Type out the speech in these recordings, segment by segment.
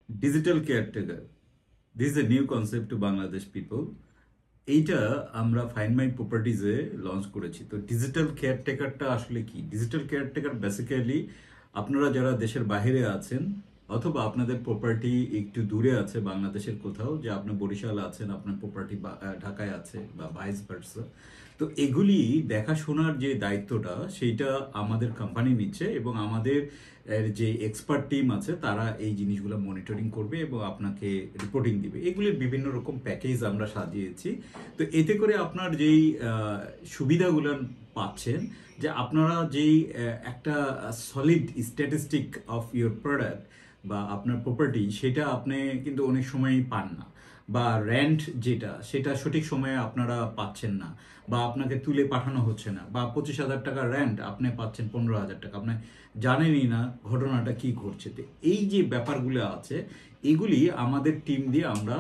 Digital caretaker, this is a new concept to Bangladesh people. এইটা আমরা find my প্রপার্টিজে launch করেছি। তো ডিজিটাল কেয়ারটেকারটা আসলে কি? ডিজিটাল কেয়ারটেকার বেসিক্যালি আপনারা যারা দেশের বাইরে আছেন অথবা আপনাদের প্রপার্টি একটু দূরে আছে বাংলাদেশের কোথাও, যে আপনি বরিশাল আছেন, আপনার প্রপার্টি ঢাকায় আছে বা ভাইস ভার্সা, তো এগুলি দেখাশোনার যে দায়িত্বটা সেইটা আমাদের কোম্পানি নিচ্ছে এবং আমাদের যে এক্সপার্ট টিম আছে তারা এই জিনিসগুলো মনিটরিং করবে এবং আপনাকে রিপোর্টিং দিবে। এগুলির বিভিন্ন রকম প্যাকেজ আমরা সাজিয়েছি। তো এতে করে আপনার যেই সুবিধাগুলো পাচ্ছেন, যে আপনারা যেই একটা solid statistic of your product বা আপনার প্রপার্টি, সেটা আপনি কিন্তু অনেক সময়ই পান না, বা রেন্ট যেটা সেটা সঠিক সময়ে আপনারা পাচ্ছেন না, বা আপনাকে তুলে পাঠানো হচ্ছে না, বা 25,000 টাকা রেন্ট আপনি পাচ্ছেন 15,000 টাকা, আপনি জানেনই না ঘটনাটা কি ঘটছে। তো এই যে ব্যাপারগুলো আছে এগুলি আমাদের টিম দিয়ে আমরা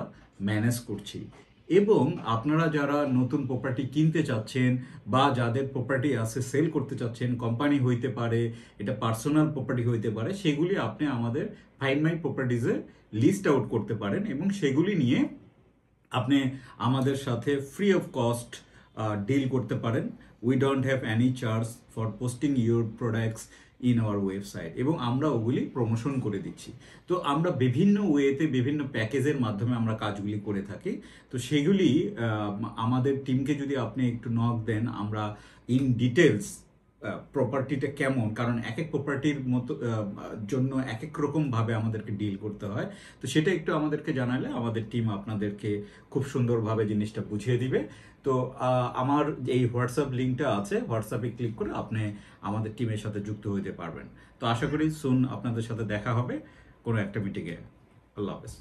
ম্যানেজ করছি। এবং আপনারা যারা নতুন প্রপার্টি কিনতে চাচ্ছেন বা যাদের প্রপার্টি আছে সেল করতে চাচ্ছেন, কোম্পানি হইতে পারে, এটা পার্সোনাল প্রপার্টি হইতে পারে, সেগুলি আপনি আমাদের ফাইন্ড মাই প্রপার্টিজে লিস্ট আউট করতে পারেন এবং সেগুলি নিয়ে আপনি আমাদের সাথে ফ্রি অফ কস্ট ডিল করতে পারেন। We don't have any charge for posting your products in our website, এবং আমরা ওগুলি প্রমোশন করে দিচ্ছি। তো আমরা বিভিন্ন ওয়েতে বিভিন্ন প্যাকেজের মাধ্যমে আমরা কাজগুলি করে থাকি। তো সেগুলি আমাদের টিমকে যদি আপনি একটু নক দেন, আমরা ইন ডিটেলস প্রপার্টিটা কেমন, কারণ এক এক প্রপার্টির মতো জন্য এক এক রকম ভাবে আমাদেরকে ডিল করতে হয়, তো সেটা একটু আমাদেরকে জানালে আমাদের টিম আপনাদেরকে খুব সুন্দরভাবে জিনিসটা বুঝিয়ে দিবে। তো আমার এই হোয়াটসঅ্যাপ লিঙ্কটা আছে, হোয়াটসঅ্যাপে ক্লিক করে আপনি আমাদের টিমের সাথে যুক্ত হতে পারবেন। তো আশা করি সুন আপনাদের সাথে দেখা হবে কোনো একটা মিটিংয়ে। আল্লাহ হাফেজ।